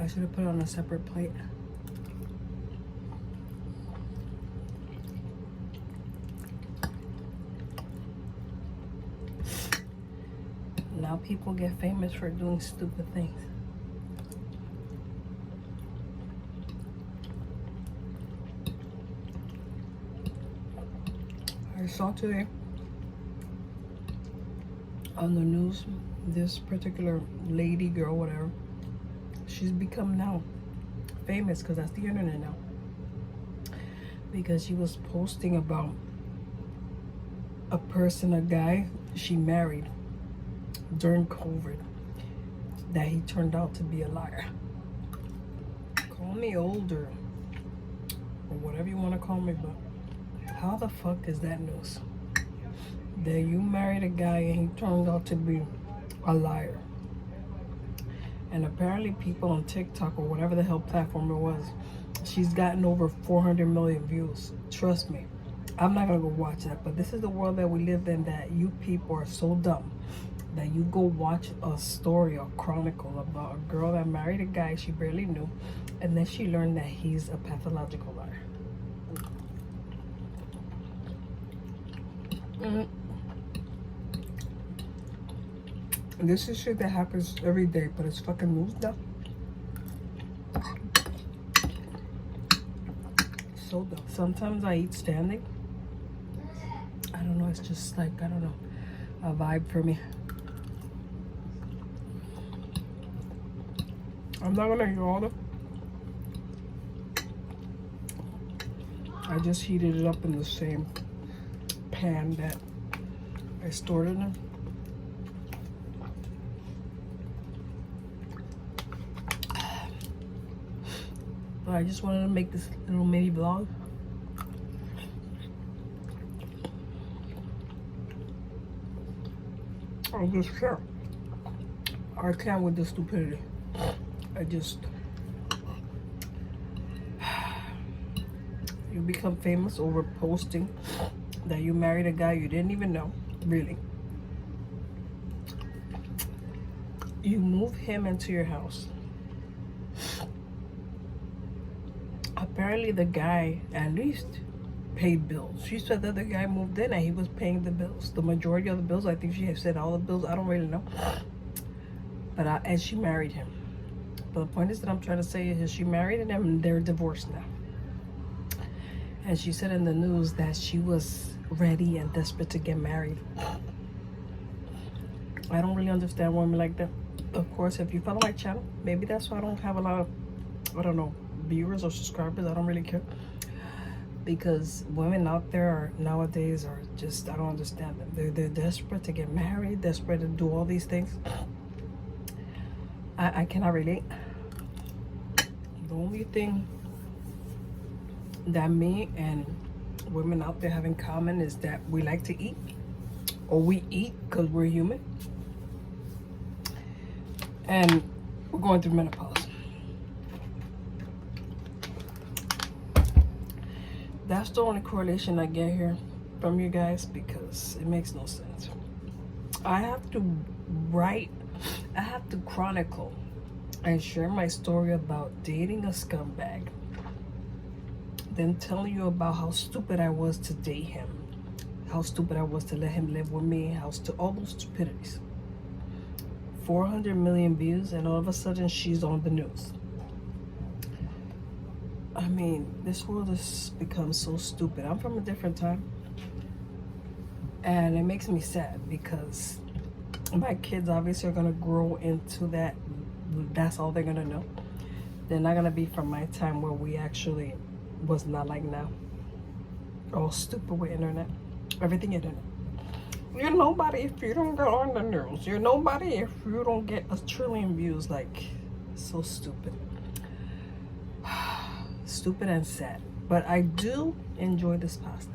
should have put it on a separate plate. Now people get famous for doing stupid things. I saw today on the news this particular lady, girl, whatever, she's become now famous because that's the internet now, because she was posting about a person, a guy she married during COVID, that he turned out to be a liar. Call me older or whatever you want to call me, but how the fuck is that news? That you married a guy and he turned out to be a liar. And apparently people on TikTok or whatever the hell platform it was, she's gotten over 400 million views. Trust me, I'm not gonna go watch that, but this is the world that we live in, that you people are so dumb that you go watch a story or chronicle about a girl that married a guy she barely knew, and then she learned that he's a pathological liar. This is shit that happens every day, but it's fucking news now. So dumb. Sometimes I eat standing. I don't know, it's just like, I don't know, a vibe for me. I'm not gonna eat all of it. I just heated it up in the same pan that I stored it in. But I just wanted to make this little mini vlog. I just can't. I can't with the stupidity. I just... You become famous over posting that you married a guy you didn't even know, really. You move him into your house. Apparently the guy at least paid bills. She said that the guy moved in and he was paying the bills. The majority of the bills. I think she said all the bills. I don't really know. But and she married him. But the point is that I'm trying to say is she married him and they're divorced now. And she said in the news that she was ready and desperate to get married. I don't really understand women like that. Of course, if you follow my channel, maybe that's why I don't have a lot of, I don't know, viewers or subscribers. I don't really care, because women out there are nowadays are just, I don't understand them. They're desperate to get married, desperate to do all these things. I cannot relate. The only thing that me and women out there have in common is that we like to eat, or we eat because we're human, and we're going through menopause. That's the only correlation I get here from you guys, because it makes no sense. I have to write, I have to chronicle and share my story about dating a scumbag, then telling you about how stupid I was to date him, how stupid I was to let him live with me, all those stupidities. 400 million views, and all of a sudden she's on the news. I mean, this world has become so stupid. I'm from a different time, and it makes me sad because my kids obviously are gonna grow into that. That's all they're gonna know. They're not gonna be from my time where we actually was not like now. All stupid with internet, everything internet. You're nobody if you don't get on the news. You're nobody if you don't get a trillion views. Like, so stupid. Stupid and sad. But I do enjoy this pasta.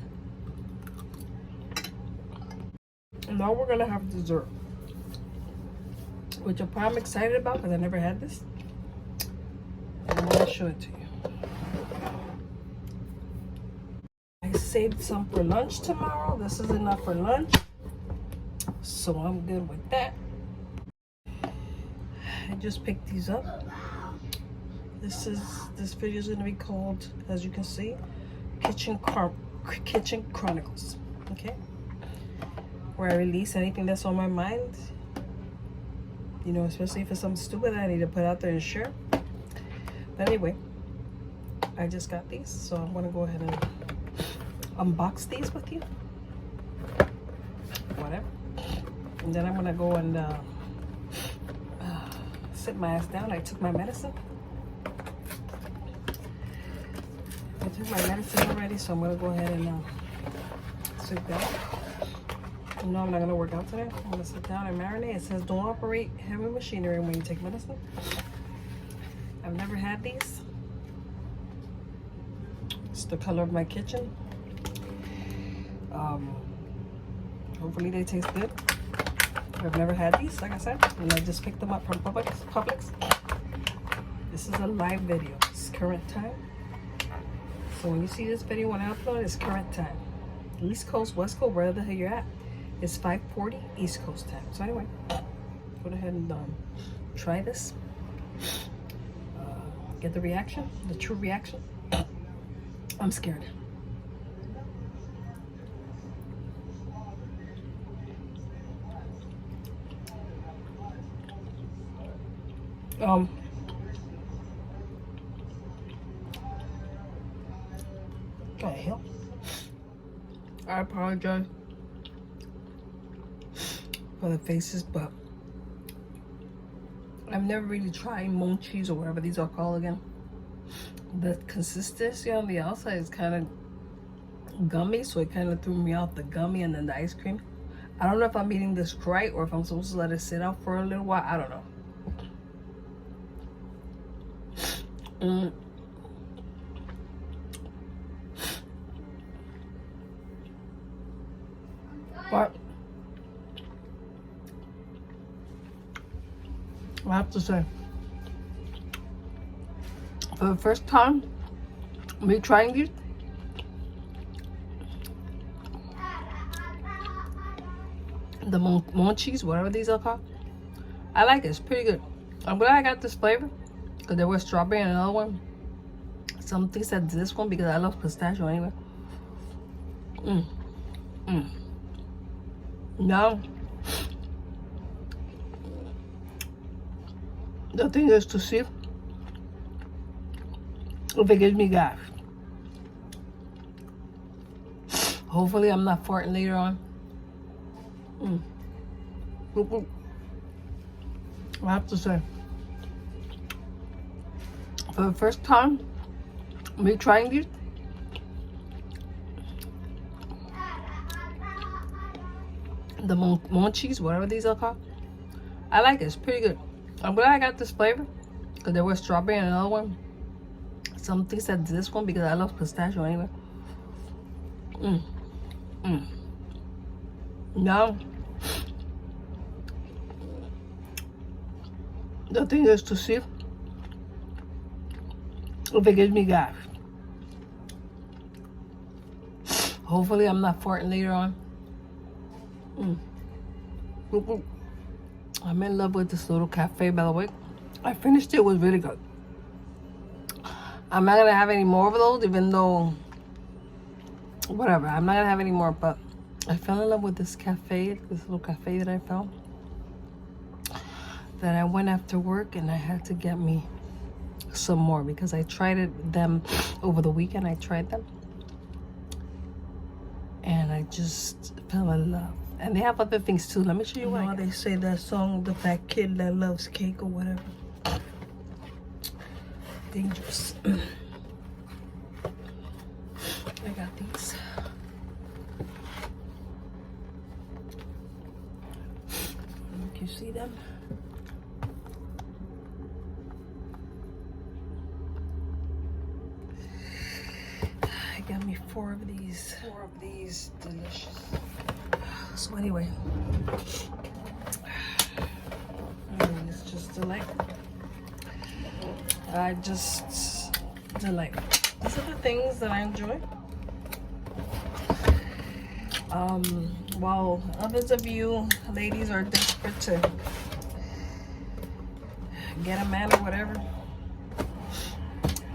Now we're gonna have dessert, which I'm excited about because I never had this. And I'm gonna show it to you. I saved some for lunch tomorrow. This is enough for lunch, so I'm good with that. I just picked these up. This video is going to be called, as you can see, Kitchen Chronicles. Okay, where I release anything that's on my mind. You know, especially if it's something stupid that I need to put out there and share. But anyway, I just got these, so I'm gonna go ahead and unbox these with you. Whatever. And then I'm gonna go and sit my ass down. I took my medicine. I took my medicine already, so I'm gonna go ahead and sit down. No, I'm not gonna work out today. I'm gonna sit down and marinate. It says don't operate heavy machinery when you take medicine. I've never had these. It's the color of my kitchen. Hopefully they taste good. I've never had these, like I said, and I just picked them up from Publix. This is a live video. It's current time. So when you see this video when I upload, it's current time. East Coast, West Coast, wherever the hell you're at. It's 5:40 East Coast time. So anyway, go ahead and try this. Get the reaction, the true reaction. I'm scared. What the hell? I apologize for the faces, but I've never really tried MoNchis or whatever these are called again. The consistency on the outside is kind of gummy, so it kind of threw me off, the gummy and then the ice cream. I don't know if I'm eating this right or if I'm supposed to let it sit out for a little while. I don't know. But I have to say, for the first time me trying these, the MoNchis, whatever these are called, I like it. It's pretty good. I'm glad I got this flavor because there was strawberry and another one. Something said this one because I love pistachio anyway. Now the thing is to see if it gives me gas. Hopefully I'm not farting later on. I have to say, for the first time me trying these, the MoNchis, whatever these are called, I like it. It's pretty good. I'm glad I got this flavor because there was strawberry and another one. Something said this one because I love pistachio anyway. Now the thing is to see if it gives me gas. Hopefully I'm not farting later on. I'm in love with this little cafe, by the way. I finished it. It was really good. I'm not gonna have any more of those, even though whatever, I'm not gonna have any more, but I fell in love with this cafe, this little cafe that I found, that I went after work and I had to get me some more because I tried them over the weekend. I tried them and I just fell in love. And they have other things too. Let me show you what. How they say that song, the fat kid that loves cake or whatever. Dangerous. I got these. Can you see them? I got me 4 of these. 4 of these. Delicious. So anyway, it's just delightful. Delightful. These are the things that I enjoy. While others of you ladies are desperate to get a man or whatever,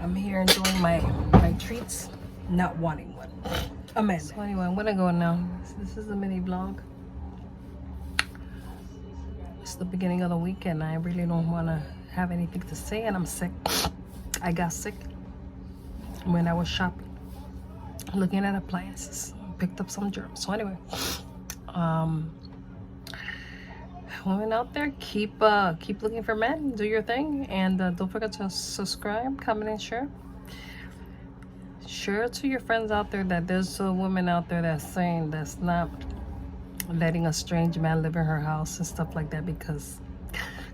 I'm here enjoying my treats, not wanting one. Amen. So anyway, I'm gonna go now. This is a mini vlog. It's the beginning of the weekend. I really don't want to have anything to say, and I'm sick. I got sick when I was shopping, looking at appliances, picked up some germs. So anyway, women out there, keep looking for men. Do your thing, and don't forget to subscribe, comment, and share. Share to your friends out there that there's a woman out there that's saying that's not letting a strange man live in her house and stuff like that because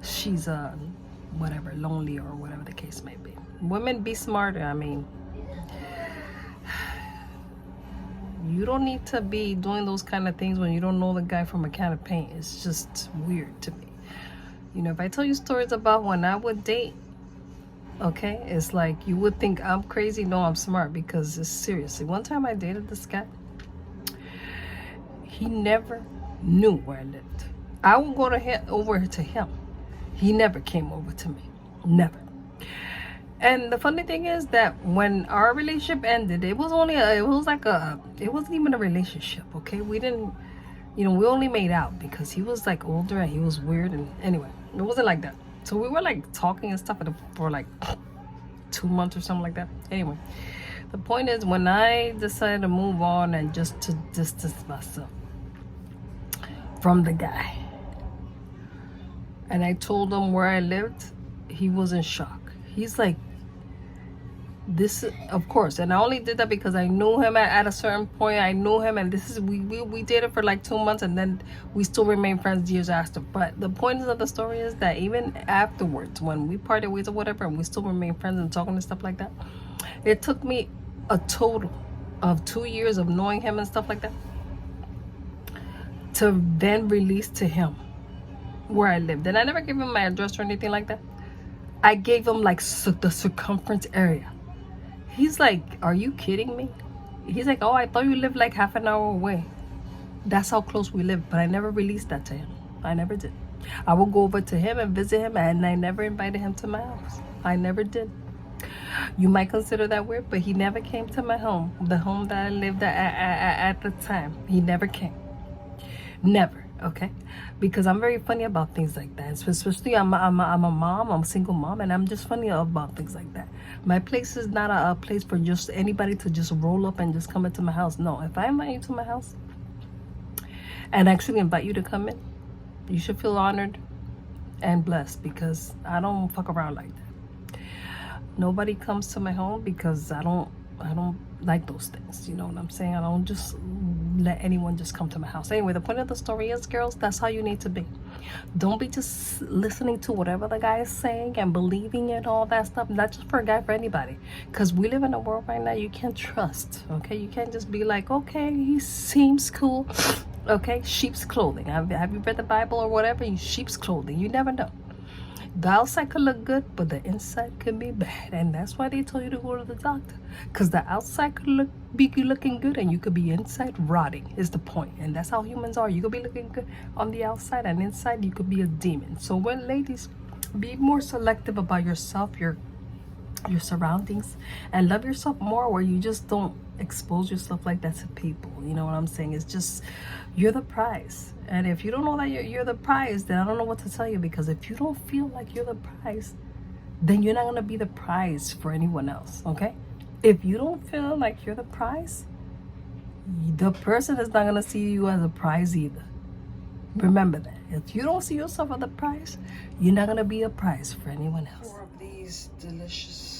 she's whatever, lonely or whatever the case may be. Women, be smarter. I mean, you don't need to be doing those kind of things when you don't know the guy from a can of paint. It's just weird to me. You know, if I tell you stories about when I would date, okay, it's like you would think I'm crazy. No, I'm smart, because it's seriously. One time I dated this guy. He never knew where I lived. I would go over to him. He never came over to me. Never. And the funny thing is that when our relationship ended, it wasn't even a relationship, okay? We didn't, we only made out because he was like older and he was weird. And anyway, it wasn't like that. So we were like talking and stuff for like 2 months or something like that. Anyway, the point is, when I decided to move on and just to distance myself from the guy, and I told him where I lived, he was in shock. He's like, this, of course. And I only did that because I knew him at a certain point. I knew him, and we dated for like 2 months, and then we still remained friends years after. But the point of the story is that even afterwards, when we parted ways or whatever, and we still remained friends and talking and stuff like that, it took me a total of 2 years of knowing him and stuff like that to then release to him where I lived. And I never gave him my address or anything like that. I gave him like the circumference area. He's like, are you kidding me? He's like, oh, I thought you lived like half an hour away. That's how close we lived. But I never released that to him. I never did. I would go over to him and visit him, and I never invited him to my house. I never did. You might consider that weird, but he never came to my home, the home that I lived at the time. He never came. Never. Okay, because I'm very funny about things like that. Especially I'm a mom, I'm a single mom, and I'm just funny about things like that. My place is not a place for just anybody to just roll up and just come into my house. No, if I invite you to my house and actually invite you to come in, you should feel honored and blessed, because I don't fuck around like that. Nobody comes to my home because I don't like those things. You know what I'm saying? I don't just let anyone just come to my house. Anyway, the point of the story is, girls, that's how you need to be. Don't be just listening to whatever the guy is saying and believing in all that stuff. Not just for a guy, for anybody. Because we live in a world right now you can't trust. Okay, you can't just be like, okay, he seems cool. Okay, sheep's clothing. Have you read the Bible or whatever? Sheep's clothing. You never know. The outside could look good, but the inside could be bad. And that's why they told you to go to the doctor. Because the outside could be looking good, and you could be inside rotting, is the point. And that's how humans are. You could be looking good on the outside, and inside you could be a demon. So when ladies, be more selective about yourself, your surroundings, and love yourself more, where you just don't expose yourself like that to people. You know what I'm saying? It's just, you're the prize. And if you don't know that you're the prize, then I don't know what to tell you. Because if you don't feel like you're the prize, then you're not going to be the prize for anyone else. Okay? If you don't feel like you're the prize, the person is not going to see you as a prize either. Remember that. If you don't see yourself as a prize, you're not going to be a prize for anyone else. 4 of these delicious